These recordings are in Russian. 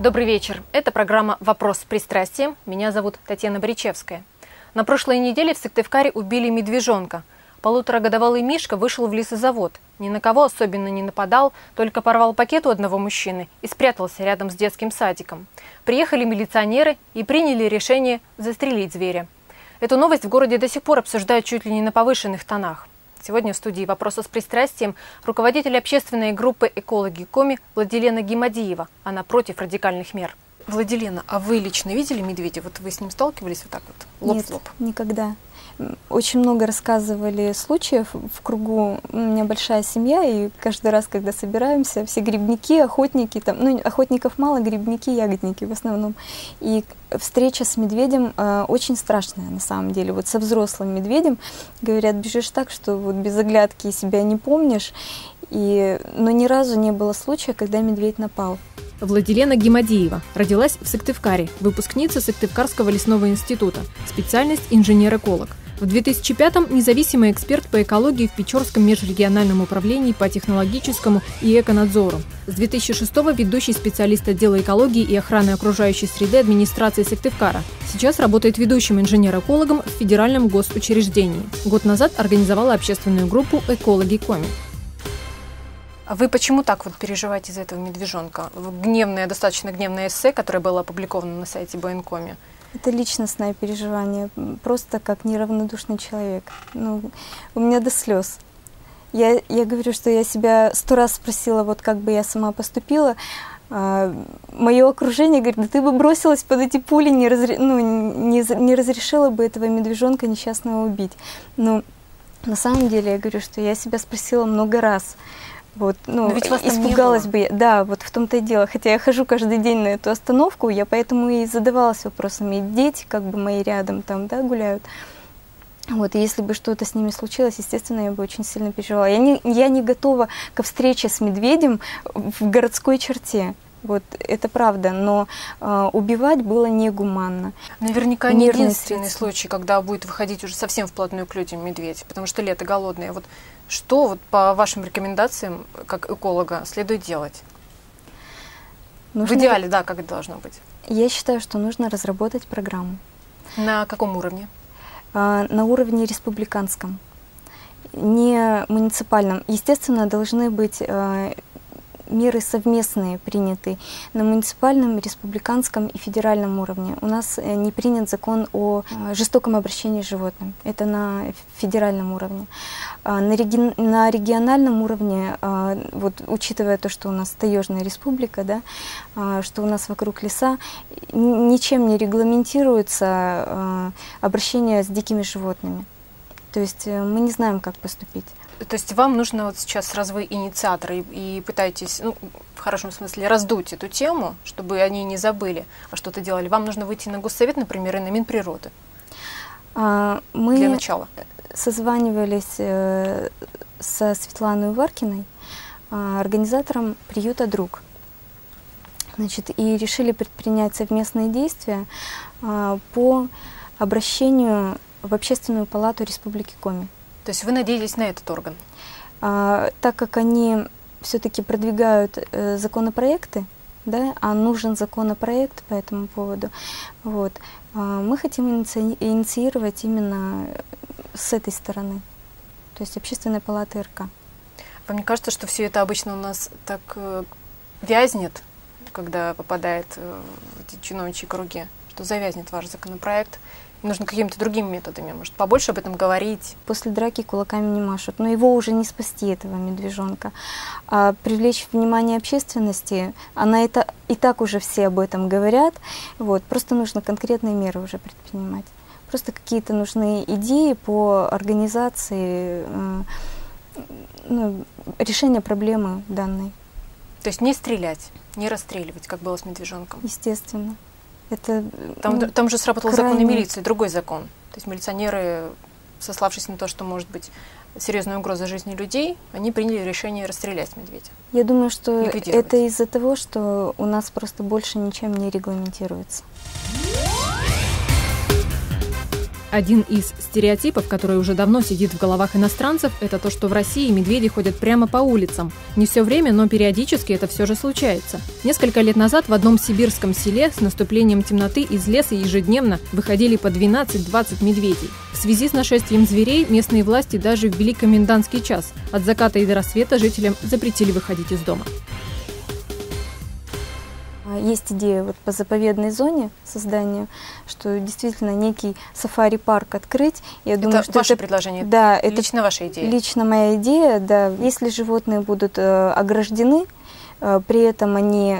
Добрый вечер. Это программа «Вопрос с пристрастием». Меня зовут Татьяна Бричевская. На прошлой неделе в Сыктывкаре убили медвежонка. Полуторагодовалый Мишка вышел в лесозавод. Ни на кого особенно не нападал, только порвал пакет у одного мужчины и спрятался рядом с детским садиком. Приехали милиционеры и приняли решение застрелить зверя. Эту новость в городе до сих пор обсуждают чуть ли не на повышенных тонах. Сегодня в студии «Вопроса с пристрастием» руководитель общественной группы «Экологи Коми» Владилена Гимадиева. Она против радикальных мер. Владилена, а вы лично видели медведя? Вот вы с ним сталкивались вот так вот, лоб в лоб? Нет, никогда. Очень много рассказывали случаев в кругу. У меня большая семья, и каждый раз, когда собираемся, все грибники, охотники, там, ну, охотников мало, грибники, ягодники в основном. И встреча с медведем очень страшная на самом деле. Вот со взрослым медведем, говорят, бежишь так, что вот без оглядки себя не помнишь. Но ни разу не было случая, когда медведь напал. Владилена Гимадиева родилась в Сыктывкаре, выпускница Сыктывкарского лесного института, специальность инженер-эколог. В 2005-м независимый эксперт по экологии в Печорском межрегиональном управлении по технологическому и эконадзору. С 2006-го ведущий специалист отдела экологии и охраны окружающей среды администрации Сыктывкара. Сейчас работает ведущим инженер-экологом в федеральном госучреждении. Год назад организовала общественную группу «Экологи Коми». А вы почему так вот переживаете из-за этого медвежонка? Достаточно гневное эссе, которое было опубликовано на сайте БНКоми. Это личностное переживание, просто как неравнодушный человек. У меня до слез. Я говорю, что я себя 100 раз спросила, вот как бы я сама поступила. Мое окружение говорит, да ты бы бросилась под эти пули, не разрешила бы этого медвежонка несчастного убить. Но на самом деле я говорю, что я себя спросила много раз. Вот, ведь вас там испугалась бы я. Да, вот в том-то и дело. Хотя я хожу каждый день на эту остановку, я поэтому и задавалась вопросами. Дети, как бы мои рядом там, да, гуляют. Вот, и если бы что-то с ними случилось, естественно, я бы очень сильно переживала. Я не готова ко встрече с медведем в городской черте. Вот, это правда, но убивать было негуманно. Наверняка не единственный случай, когда будет выходить уже совсем вплотную к людям медведь, потому что лето голодное. Вот что вот по вашим рекомендациям, как эколога, следует делать? В идеале, да, как это должно быть? Я считаю, что нужно разработать программу. На каком уровне? На уровне республиканском, не муниципальном. Естественно, должны быть меры совместные приняты на муниципальном, республиканском и федеральном уровне. У нас не принят закон о жестоком обращении с животным. Это на федеральном уровне. На региональном уровне, вот, учитывая то, что у нас таежная республика, да, что у нас вокруг леса, ничем не регламентируется обращение с дикими животными. То есть мы не знаем, как поступить. То есть вам нужно вот сейчас, сразу вы инициаторы и пытаетесь, в хорошем смысле, раздуть эту тему, чтобы они не забыли, а что-то делали. Вам нужно выйти на Госсовет, например, и на Минприроды. Мы для начала созванивались со Светланой Уваркиной, организатором приюта «Друг». Значит, и решили предпринять совместные действия по обращению в Общественную палату Республики Коми. То есть вы надеетесь на этот орган? Так как они все-таки продвигают законопроекты, да, а нужен законопроект по этому поводу, вот, мы хотим инициировать именно с этой стороны, то есть Общественной палаты РК. Вам не кажется, что все это обычно у нас так вязнет, когда попадает в эти чиновничьи круги, что завязнет ваш законопроект? Нужно какими-то другими методами, может, побольше об этом говорить. После драки кулаками не машут, но его уже не спасти, этого медвежонка. А привлечь внимание общественности, и так уже все об этом говорят, вот, просто нужно конкретные меры уже предпринимать. Просто какие-то нужны идеи по организации решения проблемы данной. То есть не стрелять, не расстреливать, как было с медвежонком? Естественно. Там же сработал закон о милиции, другой закон. То есть милиционеры, сославшись на то, что может быть серьезная угроза жизни людей, они приняли решение расстрелять медведя. Я думаю, что это из-за того, что у нас просто больше ничем не регламентируется. Один из стереотипов, который уже давно сидит в головах иностранцев, это то, что в России медведи ходят прямо по улицам. Не все время, но периодически это все же случается. Несколько лет назад в одном сибирском селе с наступлением темноты из леса ежедневно выходили по 12-20 медведей. В связи с нашествием зверей местные власти даже ввели комендантский час. От заката и до рассвета жителям запретили выходить из дома. Есть идея вот по заповедной зоне созданию, что действительно некий сафари-парк открыть. Я думаю, это что ваше это предложение? Да, это лично ваша идея? Лично моя идея, да. Если животные будут ограждены, при этом они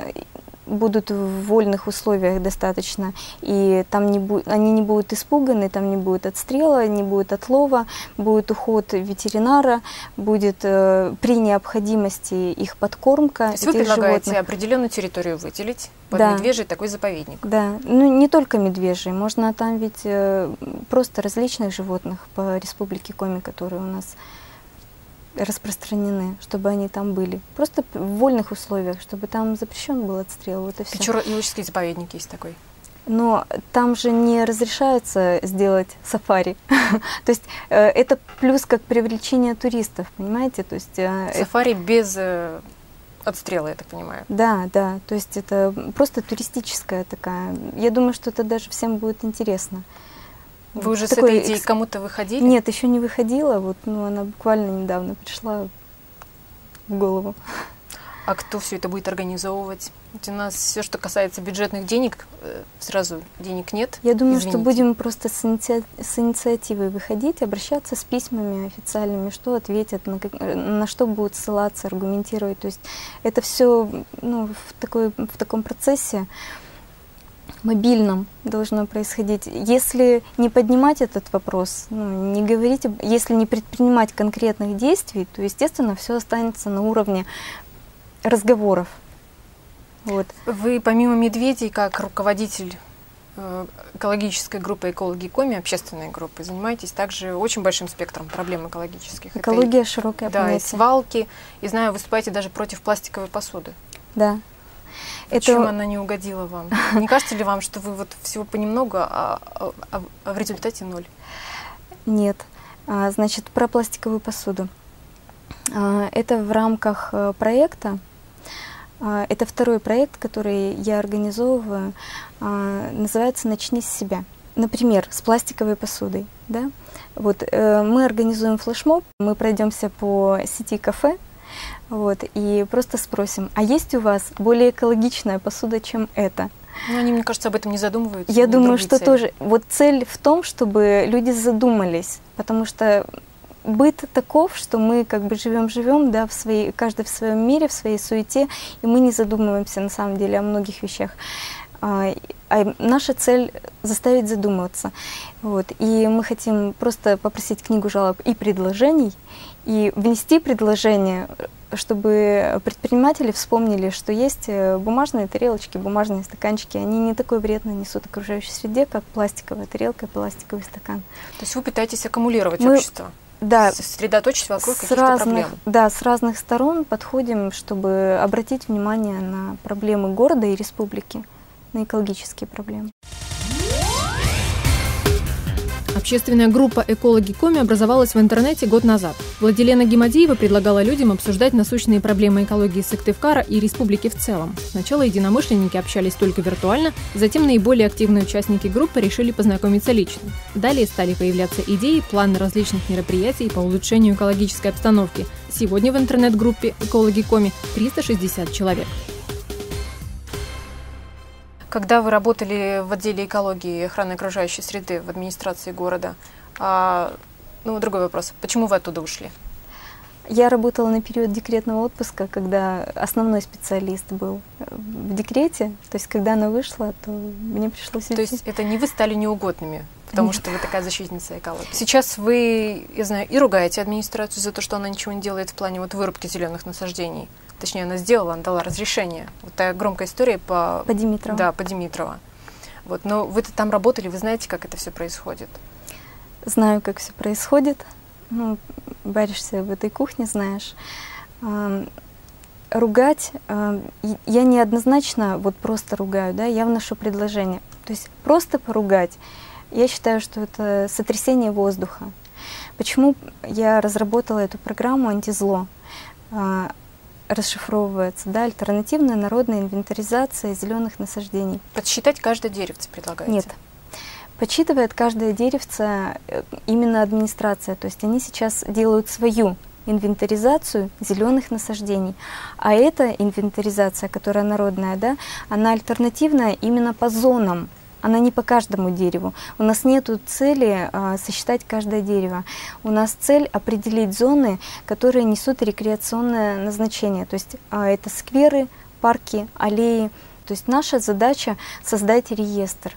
будут в вольных условиях достаточно, и там они не будут испуганы, там не будет отстрела, не будет отлова, будет уход ветеринара, будет при необходимости их подкормка. То есть вы предлагаете определенную территорию выделить под медвежий такой заповедник? Да, ну не только медвежий, можно там ведь просто различных животных по республике Коми, которые у нас распространены, чтобы они там были. Просто в вольных условиях, чтобы там запрещен был отстрел. Вот и все. Печора-Илочский заповедник есть такой. Но там же не разрешается сделать сафари. То есть это плюс как привлечение туристов, понимаете? То есть сафари без отстрела, я так понимаю. Да, да. То есть это просто туристическая такая. Я думаю, что это даже всем будет интересно. Вы уже с этой идеей кому-то выходили? Нет, еще не выходила. Вот, ну, она буквально недавно пришла в голову. А кто все это будет организовывать? Ведь у нас все, что касается бюджетных денег, сразу денег нет. Я думаю, что будем просто с инициативой выходить, обращаться с письмами официальными, что ответят, на что будут ссылаться, аргументировать. То есть это все в таком процессе мобильном должно происходить. Если не поднимать этот вопрос, не говорить, если не предпринимать конкретных действий, то, естественно, все останется на уровне разговоров. Вот. Вы помимо медведей, как руководитель экологической группы «Экологи Коми», общественной группы, занимаетесь также очень большим спектром проблем экологических. Экология — широкое понятие. Да, и свалки, и знаю, выступаете даже против пластиковой посуды. Да. Почему она не угодила вам? Не кажется ли вам, что вы вот всего понемногу, а в результате ноль? Нет. Значит, про пластиковую посуду. Это в рамках проекта. Это второй проект, который я организовываю. Называется «Начни с себя». Например, с пластиковой посудой. Да? Вот, мы организуем флешмоб, мы пройдемся по сети кафе, вот, и просто спросим, а есть у вас более экологичная посуда, чем эта? Ну, они, мне кажется, об этом не задумываются. Я думаю, что тоже. Вот цель в том, чтобы люди задумались, потому что быт таков, что мы как бы живем, да, каждый в своем мире, в своей суете, и мы не задумываемся на самом деле о многих вещах. А наша цель — заставить задумываться. Вот. И мы хотим просто попросить книгу жалоб и предложений, и внести предложение, чтобы предприниматели вспомнили, что есть бумажные тарелочки, бумажные стаканчики. Они не такой вред нанесут окружающей среде, как пластиковая тарелка и пластиковый стакан. То есть вы пытаетесь аккумулировать общество? Да, сосредоточить вокруг каких-то проблем. Да, с разных сторон подходим, чтобы обратить внимание на проблемы города и республики, на экологические проблемы. Общественная группа «Экологи Коми» образовалась в интернете год назад. Владилена Гимадиева предлагала людям обсуждать насущные проблемы экологии Сыктывкара и республики в целом. Сначала единомышленники общались только виртуально, затем наиболее активные участники группы решили познакомиться лично. Далее стали появляться идеи, планы различных мероприятий по улучшению экологической обстановки. Сегодня в интернет-группе «Экологи Коми» 360 человек. Когда вы работали в отделе экологии и охраны окружающей среды в администрации города, другой вопрос, почему вы оттуда ушли? Я работала на период декретного отпуска, когда основной специалист был в декрете, то есть когда она вышла, то мне пришлось уйти. То есть это не вы стали неугодными, потому что вы такая защитница экологии. Сейчас вы, я знаю, и ругаете администрацию за то, что она ничего не делает в плане вырубки зеленых насаждений. Точнее, она сделала, она дала разрешение. Вот такая громкая история по Димитрову. Да, по Димитрову. Вот, но вы-то там работали, вы знаете, как это все происходит? Знаю, как все происходит. Варишься в этой кухне, знаешь. Ругать, я неоднозначно вот просто ругаю, да, я вношу предложение. То есть просто поругать Я считаю, что это сотрясение воздуха. Почему я разработала эту программу «Антизло»? Расшифровывается, да, альтернативная народная инвентаризация зеленых насаждений. Подсчитать каждое деревце предлагаете? Нет. Подсчитывает каждое деревце именно администрация. То есть они сейчас делают свою инвентаризацию зеленых насаждений. А эта инвентаризация, которая народная, да, она альтернативная именно по зонам. Она не по каждому дереву. У нас нет цели сосчитать каждое дерево. У нас цель определить зоны, которые несут рекреационное назначение. То есть это скверы, парки, аллеи. То есть наша задача создать реестр.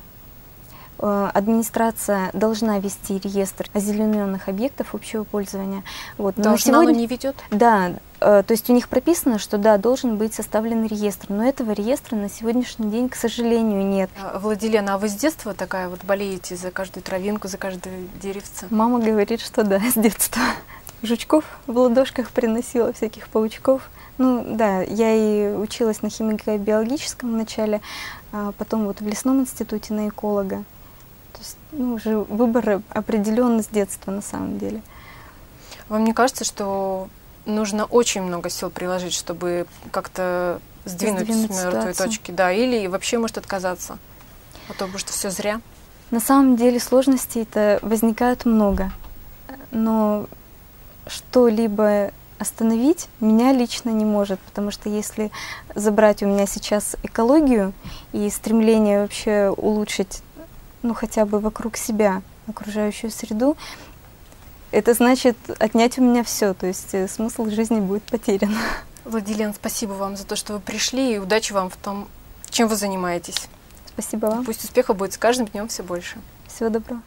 Администрация должна вести реестр озелененных объектов общего пользования. Вот. Должна, но не ведет? Да, то есть у них прописано, что да, должен быть составлен реестр, но этого реестра на сегодняшний день, к сожалению, нет. Владилена, а вы с детства такая вот болеете за каждую травинку, за каждое деревце? Мама говорит, что да, с детства. Жучков в ладошках приносила, всяких паучков. Ну да, я и училась на химико-биологическом вначале, а потом вот в лесном институте на эколога. То есть, уже выбор определен с детства на самом деле. Вам не кажется, что нужно очень много сил приложить, чтобы как-то сдвинуть с мертвой точки? Да, или вообще может отказаться? Потому что все зря. На самом деле сложностей-то возникает много. Но что-либо остановить меня лично не может, потому что если забрать у меня сейчас экологию и стремление вообще улучшить, хотя бы вокруг себя окружающую среду, это значит отнять у меня все, то есть смысл жизни будет потерян. Владилена, спасибо вам за то, что вы пришли, и удачи вам в том, чем вы занимаетесь. Спасибо вам. Пусть успеха будет с каждым днем все больше. Всего доброго.